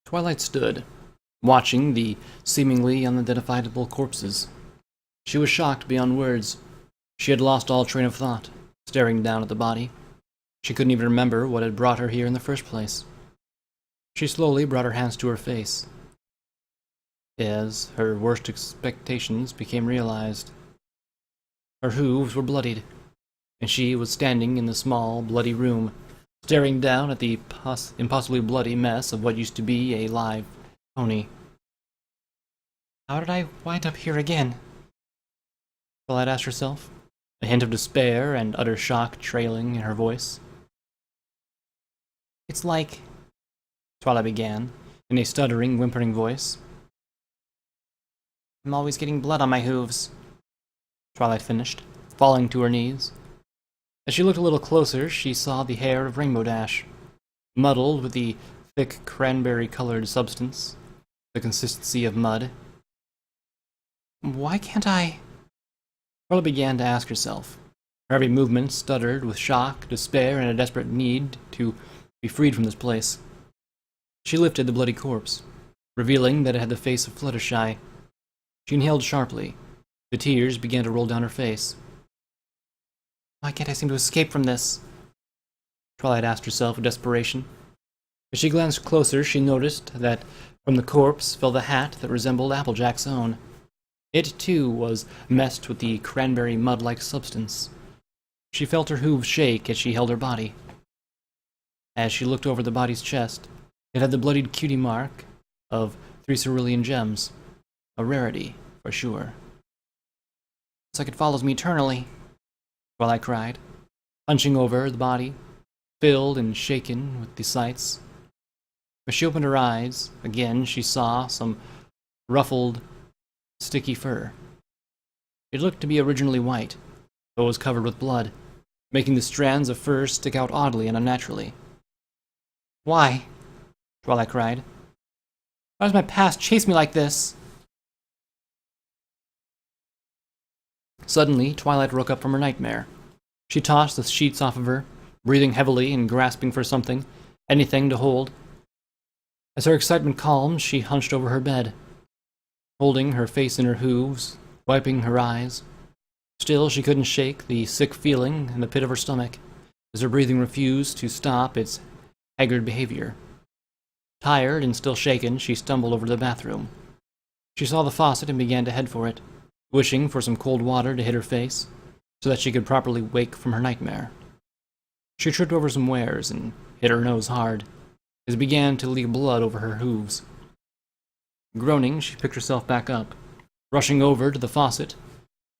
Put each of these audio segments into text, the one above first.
Twilight stood, watching the seemingly unidentifiable corpses. She was shocked beyond words. She had lost all train of thought, staring down at the body. She couldn't even remember what had brought her here in the first place. She slowly brought her hands to her face, as her worst expectations became realized. Her hooves were bloodied, and she was standing in the small, bloody room, staring down at the impossibly bloody mess of what used to be a live pony. How did I wind up here again? Twilight asked herself, a hint of despair and utter shock trailing in her voice. It's like... Twilight began, in a stuttering, whimpering voice. I'm always getting blood on my hooves, Twilight finished, falling to her knees. As she looked a little closer, she saw the hair of Rainbow Dash, muddled with the thick cranberry-colored substance, the consistency of mud. Why can't I... Twilight began to ask herself. Her every movement stuttered with shock, despair, and a desperate need to be freed from this place. She lifted the bloody corpse, revealing that it had the face of Fluttershy. She inhaled sharply. The tears began to roll down her face. Why can't I seem to escape from this? Twilight asked herself with desperation. As she glanced closer, she noticed that from the corpse fell the hat that resembled Applejack's own. It, too, was messed with the cranberry mud-like substance. She felt her hooves shake as she held her body. As she looked over the body's chest, it had the bloodied cutie mark of 3 cerulean gems. A rarity, for sure. It's like it follows me eternally, Twilight cried, hunching over the body, filled and shaken with the sights. As she opened her eyes, again she saw some ruffled, sticky fur. It looked to be originally white, but was covered with blood, making the strands of fur stick out oddly and unnaturally. Why? Twilight cried. Why does my past chase me like this? Suddenly, Twilight woke up from her nightmare. She tossed the sheets off of her, breathing heavily and grasping for something, anything to hold. As her excitement calmed, she hunched over her bed, holding her face in her hooves, wiping her eyes. Still, she couldn't shake the sick feeling in the pit of her stomach, as her breathing refused to stop its haggard behavior. Tired and still shaken, she stumbled over to the bathroom. She saw the faucet and began to head for it, wishing for some cold water to hit her face, so that she could properly wake from her nightmare. She tripped over some wares and hit her nose hard, as it began to leak blood over her hooves. Groaning, she picked herself back up, rushing over to the faucet,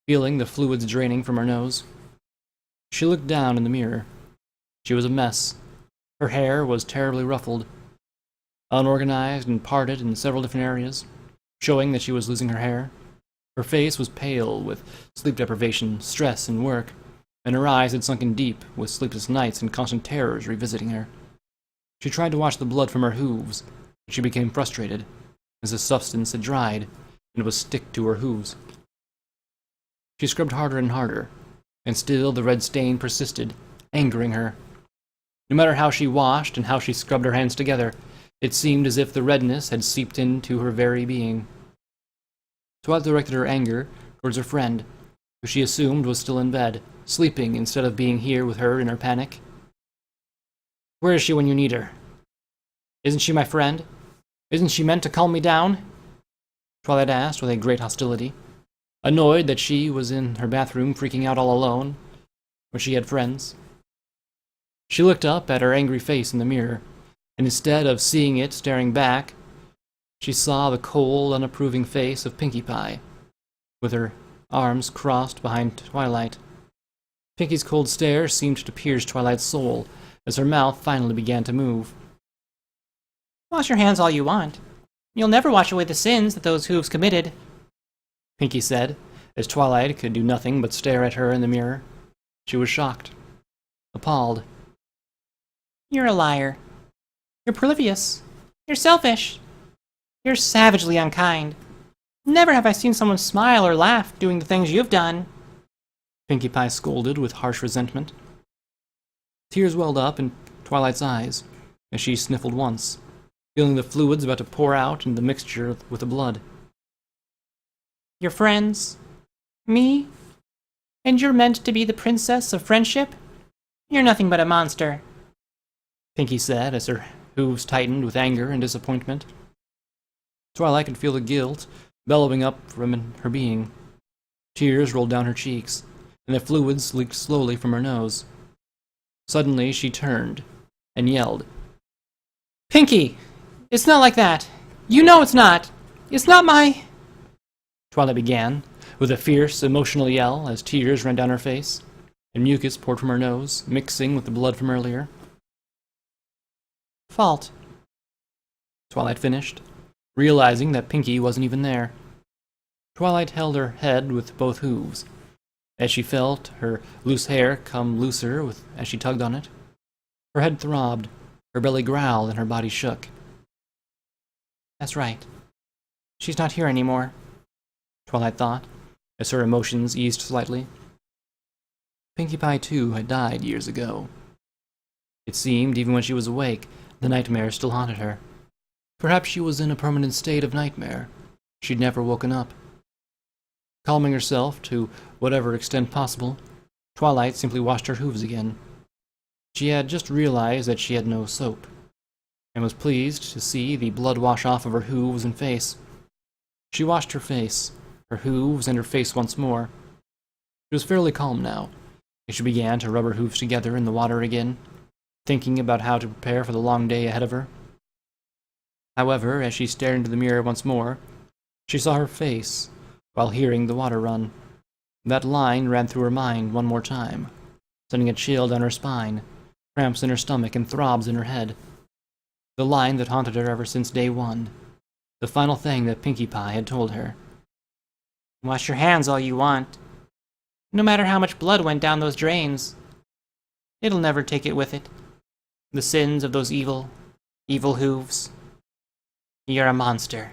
feeling the fluids draining from her nose. She looked down in the mirror. She was a mess. Her hair was terribly ruffled, unorganized and parted in several different areas, showing that she was losing her hair. Her face was pale with sleep deprivation, stress, and work, and her eyes had sunken deep with sleepless nights and constant terrors revisiting her. She tried to wash the blood from her hooves, but she became frustrated, as the substance had dried and would stick to her hooves. She scrubbed harder and harder, and still the red stain persisted, angering her. No matter how she washed and how she scrubbed her hands together, it seemed as if the redness had seeped into her very being. Twilight directed her anger towards her friend, who she assumed was still in bed, sleeping instead of being here with her in her panic. Where is she when you need her? Isn't she my friend? Isn't she meant to calm me down? Twilight asked with a great hostility, annoyed that she was in her bathroom freaking out all alone, where she had friends. She looked up at her angry face in the mirror, and instead of seeing it staring back, she saw the cold, unapproving face of Pinkie Pie, with her arms crossed behind Twilight. Pinkie's cold stare seemed to pierce Twilight's soul, as her mouth finally began to move. Wash your hands all you want. You'll never wash away the sins that those hooves committed, Pinkie said, as Twilight could do nothing but stare at her in the mirror. She was shocked, appalled. You're a liar. You're prolifious. You're selfish. You're savagely unkind. Never have I seen someone smile or laugh doing the things you've done, Pinkie Pie scolded with harsh resentment. Tears welled up in Twilight's eyes as she sniffled once, feeling the fluids about to pour out in the mixture with the blood. Your friends? Me? And you're meant to be the princess of friendship? You're nothing but a monster, Pinky said as her hooves tightened with anger and disappointment. Twilight could feel the guilt bellowing up from her being. Tears rolled down her cheeks, and the fluids leaked slowly from her nose. Suddenly she turned and yelled. Pinky! It's not like that! You know it's not! It's not my... Twilight began, with a fierce, emotional yell as tears ran down her face, and mucus poured from her nose, mixing with the blood from earlier. Fault, Twilight finished, realizing that Pinky wasn't even there. Twilight held her head with both hooves, as she felt her loose hair come looser as she tugged on it. Her head throbbed, her belly growled, and her body shook. That's right. She's not here anymore, Twilight thought, as her emotions eased slightly. Pinkie Pie, too, had died years ago. It seemed, even when she was awake, the nightmare still haunted her. Perhaps she was in a permanent state of nightmare. She'd never woken up. Calming herself to whatever extent possible, Twilight simply washed her hooves again. She had just realized that she had no soap, and was pleased to see the blood wash off of her hooves and face. She washed her face, her hooves, and her face once more. She was fairly calm now, as she began to rub her hooves together in the water again, thinking about how to prepare for the long day ahead of her. However, as she stared into the mirror once more, she saw her face, while hearing the water run. That line ran through her mind one more time, sending a chill down her spine, cramps in her stomach, and throbs in her head. The line that haunted her ever since day one. The final thing that Pinkie Pie had told her. Wash your hands all you want. No matter how much blood went down those drains, it'll never take it with it. The sins of those evil, evil hooves. You're a monster.